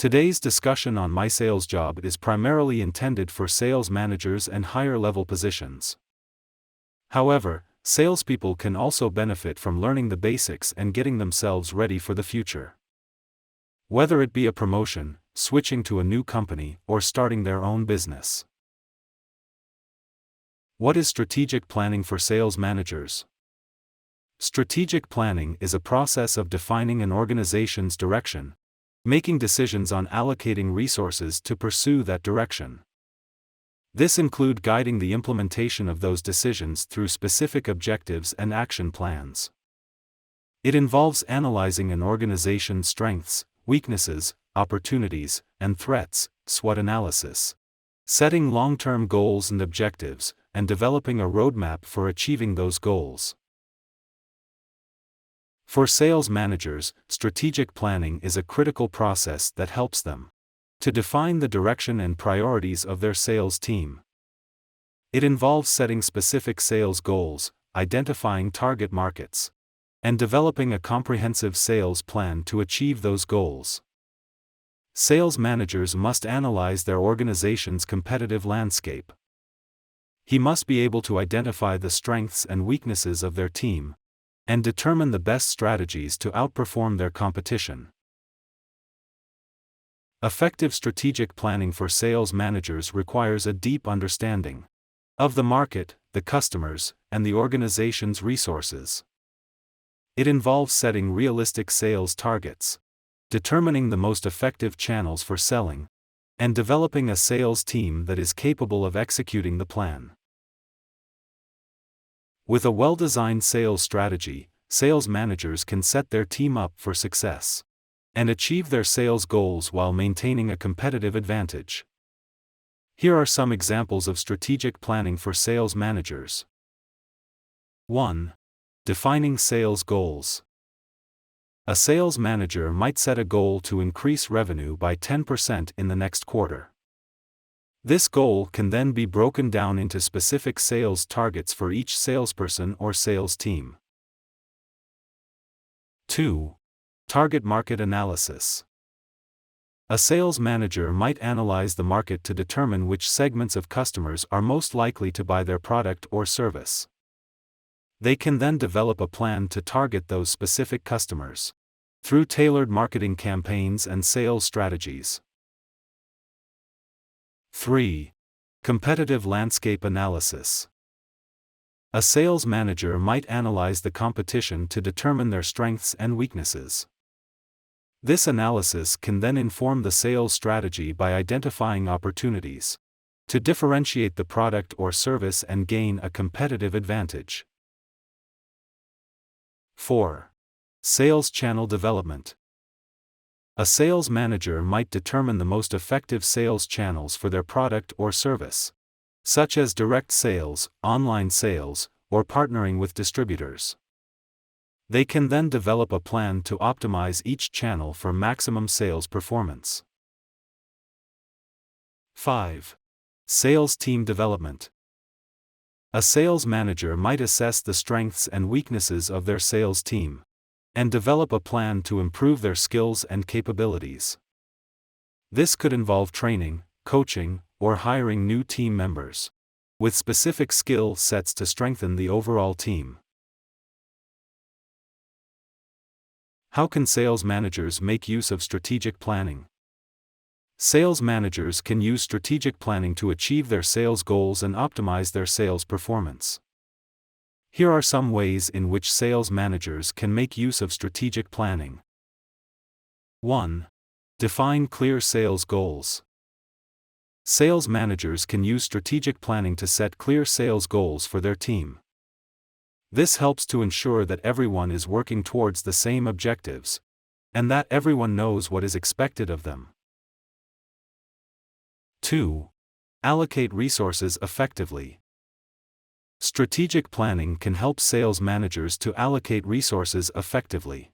Today's discussion on My Sales Job is primarily intended for sales managers and higher-level positions. However, salespeople can also benefit from learning the basics and getting themselves ready for the future. Whether it be a promotion, switching to a new company, or starting their own business. What is strategic planning for sales managers? Strategic planning is a process of defining an organization's direction, making decisions on allocating resources to pursue that direction. This includes guiding the implementation of those decisions through specific objectives and action plans. It involves analyzing an organization's strengths, weaknesses, opportunities, and threats, SWOT analysis, setting long-term goals and objectives, and developing a roadmap for achieving those goals. For sales managers, strategic planning is a critical process that helps them to define the direction and priorities of their sales team. It involves setting specific sales goals, identifying target markets, and developing a comprehensive sales plan to achieve those goals. Sales managers must analyze their organization's competitive landscape. He must be able to identify the strengths and weaknesses of their team, and determine the best strategies to outperform their competition. Effective strategic planning for sales managers requires a deep understanding of the market, the customers, and the organization's resources. It involves setting realistic sales targets, determining the most effective channels for selling, and developing a sales team that is capable of executing the plan. With a well-designed sales strategy, sales managers can set their team up for success and achieve their sales goals while maintaining a competitive advantage. Here are some examples of strategic planning for sales managers. 1. Defining sales goals. A sales manager might set a goal to increase revenue by 10% in the next quarter. This goal can then be broken down into specific sales targets for each salesperson or sales team. 2. Target market analysis. A sales manager might analyze the market to determine which segments of customers are most likely to buy their product or service. They can then develop a plan to target those specific customers through tailored marketing campaigns and sales strategies. 3. Competitive landscape analysis. A sales manager might analyze the competition to determine their strengths and weaknesses. This analysis can then inform the sales strategy by identifying opportunities to differentiate the product or service and gain a competitive advantage. 4. Sales channel development. A sales manager might determine the most effective sales channels for their product or service, such as direct sales, online sales, or partnering with distributors. They can then develop a plan to optimize each channel for maximum sales performance. 5. Sales team development. A sales manager might assess the strengths and weaknesses of their sales team and develop a plan to improve their skills and capabilities. This could involve training, coaching, or hiring new team members with specific skill sets to strengthen the overall team. How can sales managers make use of strategic planning? Sales managers can use strategic planning to achieve their sales goals and optimize their sales performance. Here are some ways in which sales managers can make use of strategic planning. 1. Define clear sales goals. Sales managers can use strategic planning to set clear sales goals for their team. This helps to ensure that everyone is working towards the same objectives, and that everyone knows what is expected of them. 2. Allocate resources effectively. Strategic planning can help sales managers to allocate resources effectively.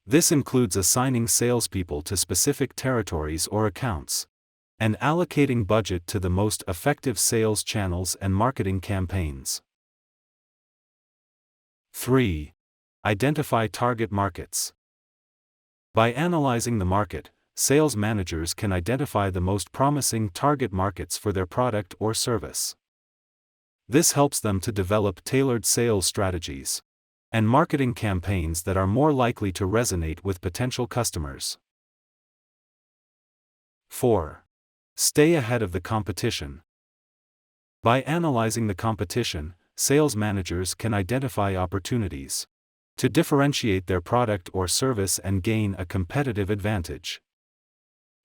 This includes assigning salespeople to specific territories or accounts, and allocating budget to the most effective sales channels and marketing campaigns. 3. Identify target markets. By analyzing the market, sales managers can identify the most promising target markets for their product or service. This helps them to develop tailored sales strategies and marketing campaigns that are more likely to resonate with potential customers. 4. Stay ahead of the competition. By analyzing the competition, sales managers can identify opportunities to differentiate their product or service and gain a competitive advantage.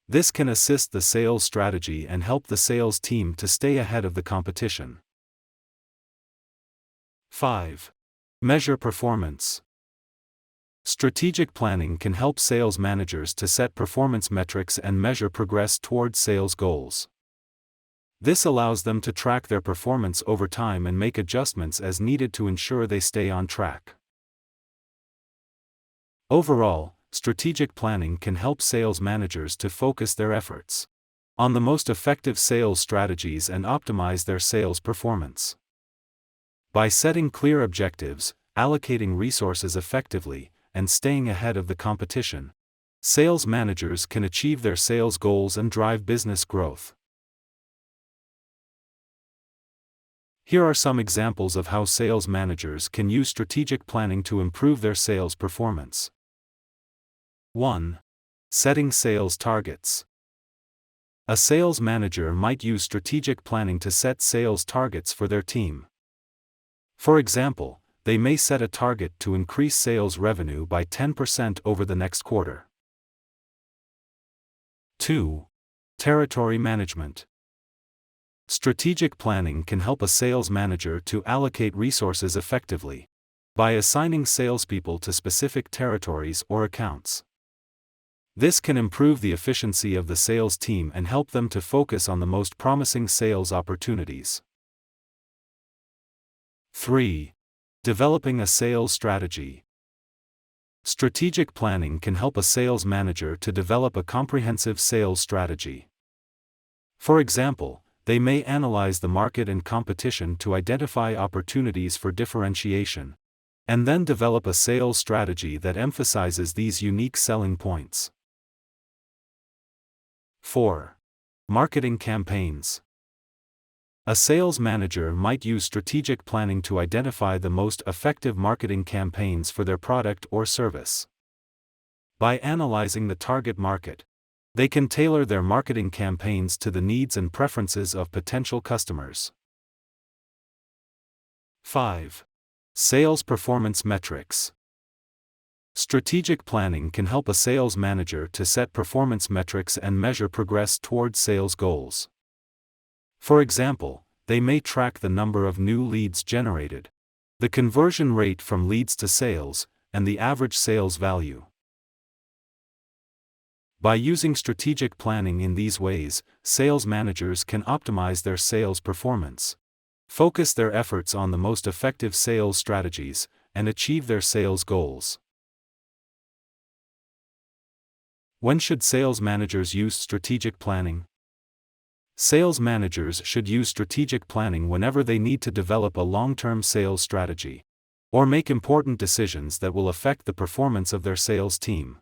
This can assist the sales strategy and help the sales team to stay ahead of the competition. 5. Measure performance. Strategic planning can help sales managers to set performance metrics and measure progress toward sales goals. This allows them to track their performance over time and make adjustments as needed to ensure they stay on track. Overall, strategic planning can help sales managers to focus their efforts on the most effective sales strategies and optimize their sales performance. By setting clear objectives, allocating resources effectively, and staying ahead of the competition, sales managers can achieve their sales goals and drive business growth. Here are some examples of how sales managers can use strategic planning to improve their sales performance. 1. Setting sales targets. A sales manager might use strategic planning to set sales targets for their team. For example, they may set a target to increase sales revenue by 10% over the next quarter. 2. Territory management. Strategic planning can help a sales manager to allocate resources effectively by assigning salespeople to specific territories or accounts. This can improve the efficiency of the sales team and help them to focus on the most promising sales opportunities. 3. Developing a sales strategy. Strategic planning can help a sales manager to develop a comprehensive sales strategy. For example, they may analyze the market and competition to identify opportunities for differentiation, and then develop a sales strategy that emphasizes these unique selling points. 4. Marketing campaigns. A sales manager might use strategic planning to identify the most effective marketing campaigns for their product or service. By analyzing the target market, they can tailor their marketing campaigns to the needs and preferences of potential customers. 5. Sales performance metrics. Strategic planning can help a sales manager to set performance metrics and measure progress towards sales goals. For example, they may track the number of new leads generated, the conversion rate from leads to sales, and the average sales value. By using strategic planning in these ways, sales managers can optimize their sales performance, focus their efforts on the most effective sales strategies, and achieve their sales goals. When should sales managers use strategic planning? Sales managers should use strategic planning whenever they need to develop a long-term sales strategy, or make important decisions that will affect the performance of their sales team.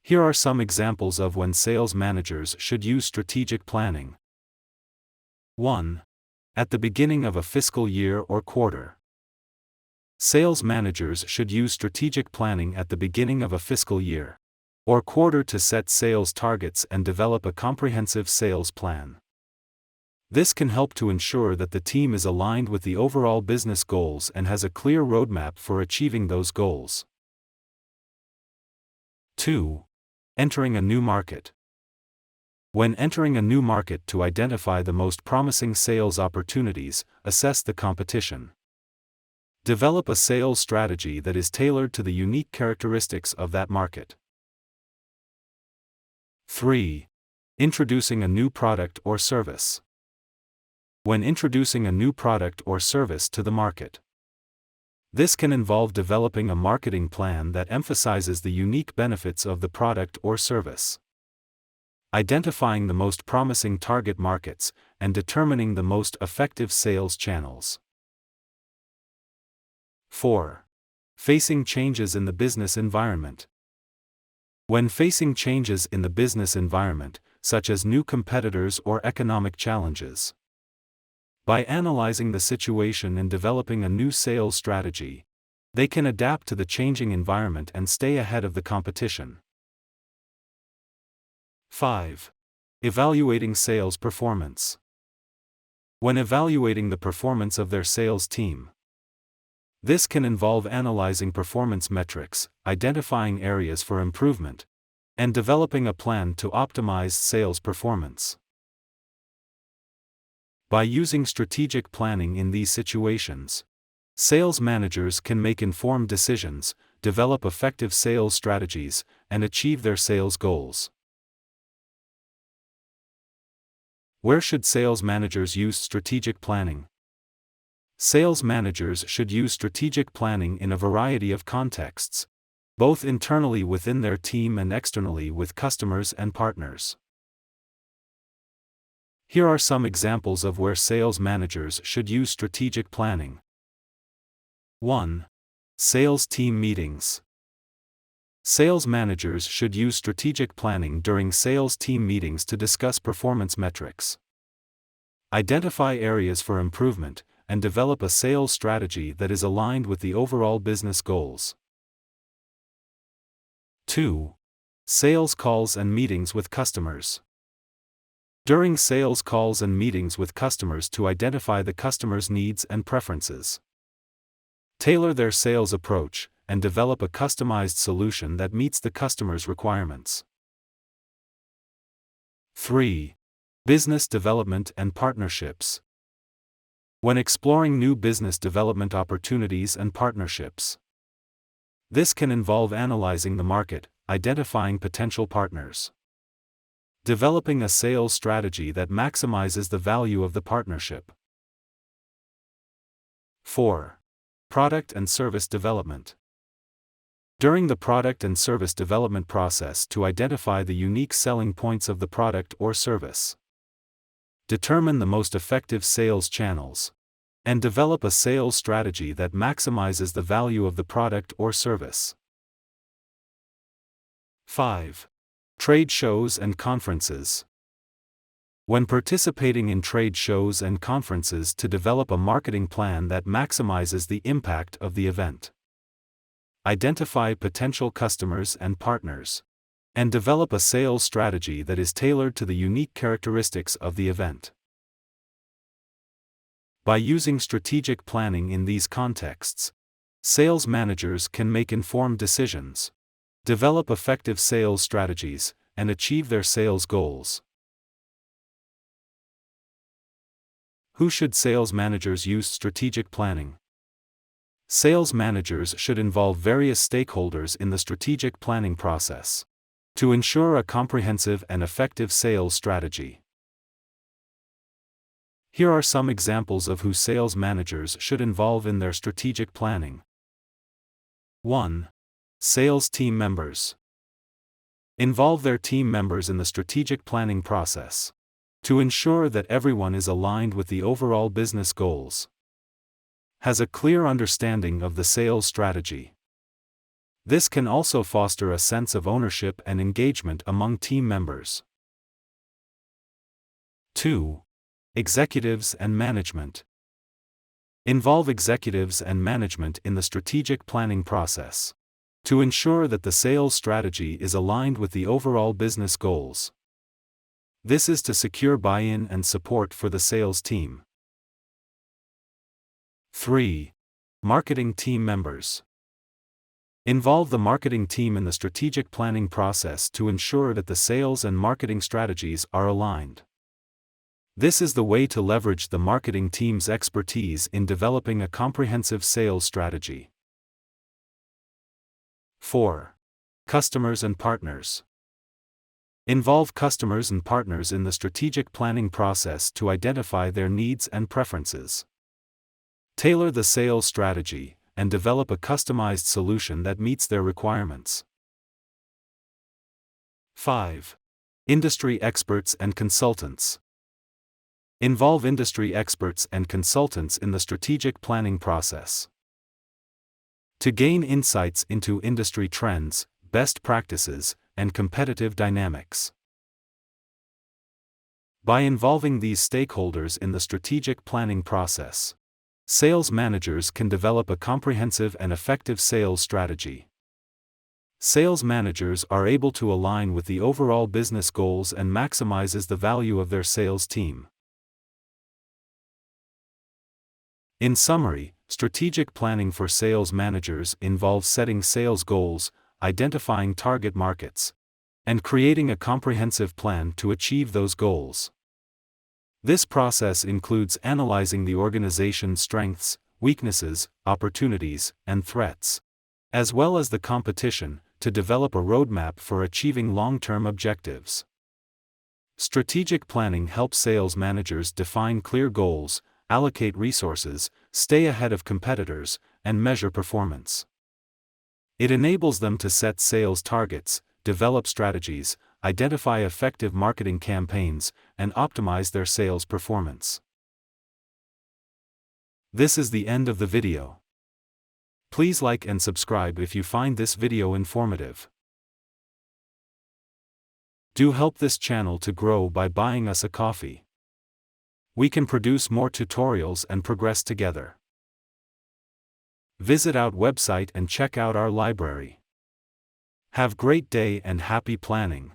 Here are some examples of when sales managers should use strategic planning. 1. At the beginning of a fiscal year or quarter. Sales managers should use strategic planning at the beginning of a fiscal year or quarter to set sales targets and develop a comprehensive sales plan. This can help to ensure that the team is aligned with the overall business goals and has a clear roadmap for achieving those goals. 2. Entering a new market. When entering a new market, to identify the most promising sales opportunities, assess the competition. Develop a sales strategy that is tailored to the unique characteristics of that market. 3. Introducing a new product or service. When introducing a new product or service to the market, this can involve developing a marketing plan that emphasizes the unique benefits of the product or service, identifying the most promising target markets, and determining the most effective sales channels. 4. Facing changes in the business environment. When facing changes in the business environment, such as new competitors or economic challenges. By analyzing the situation and developing a new sales strategy, they can adapt to the changing environment and stay ahead of the competition. 5. Evaluating sales performance. When evaluating the performance of their sales team, this can involve analyzing performance metrics, identifying areas for improvement, and developing a plan to optimize sales performance. By using strategic planning in these situations, sales managers can make informed decisions, develop effective sales strategies, and achieve their sales goals. Where should sales managers use strategic planning? Sales managers should use strategic planning in a variety of contexts, both internally within their team and externally with customers and partners. Here are some examples of where sales managers should use strategic planning. 1. Sales team meetings. Sales managers should use strategic planning during sales team meetings to discuss performance metrics, identify areas for improvement, and develop a sales strategy that is aligned with the overall business goals. 2. Sales calls and meetings with customers. During sales calls and meetings with customers to identify the customer's needs and preferences, tailor their sales approach, and develop a customized solution that meets the customer's requirements. 3. Business development and partnerships. When exploring new business development opportunities and partnerships, this can involve analyzing the market, identifying potential partners, developing a sales strategy that maximizes the value of the partnership. 4. Product and service development. During the product and service development process to identify the unique selling points of the product or service, determine the most effective sales channels, and develop a sales strategy that maximizes the value of the product or service. 5. Trade shows and conferences. When participating in trade shows and conferences to develop a marketing plan that maximizes the impact of the event, identify potential customers and partners, and develop a sales strategy that is tailored to the unique characteristics of the event. By using strategic planning in these contexts, sales managers can make informed decisions, develop effective sales strategies, and achieve their sales goals. Who should sales managers use strategic planning? Sales managers should involve various stakeholders in the strategic planning process to ensure a comprehensive and effective sales strategy. Here are some examples of who sales managers should involve in their strategic planning. 1. Sales team members. Involve their team members in the strategic planning process to ensure that everyone is aligned with the overall business goals, has a clear understanding of the sales strategy. This can also foster a sense of ownership and engagement among team members. 2. Executives and management. Involve executives and management in the strategic planning process to ensure that the sales strategy is aligned with the overall business goals. This is to secure buy-in and support for the sales team. 3. Marketing team members. Involve the marketing team in the strategic planning process to ensure that the sales and marketing strategies are aligned. This is the way to leverage the marketing team's expertise in developing a comprehensive sales strategy. 4. Customers and partners. Involve customers and partners in the strategic planning process to identify their needs and preferences. Tailor the sales strategy, and develop a customized solution that meets their requirements. 5. Industry experts and consultants. Involve industry experts and consultants in the strategic planning process to gain insights into industry trends, best practices, and competitive dynamics. By involving these stakeholders in the strategic planning process, sales managers can develop a comprehensive and effective sales strategy. Sales managers are able to align with the overall business goals and maximizes the value of their sales team. In summary, strategic planning for sales managers involves setting sales goals, identifying target markets, and creating a comprehensive plan to achieve those goals. This process includes analyzing the organization's strengths, weaknesses, opportunities, and threats, as well as the competition, to develop a roadmap for achieving long-term objectives. Strategic planning helps sales managers define clear goals, allocate resources, stay ahead of competitors, and measure performance. It enables them to set sales targets, develop strategies, identify effective marketing campaigns, and optimize their sales performance. This is the end of the video. Please like and subscribe if you find this video informative. Do help this channel to grow by buying us a coffee. We can produce more tutorials and progress together. Visit our website and check out our library. Have great day and happy planning.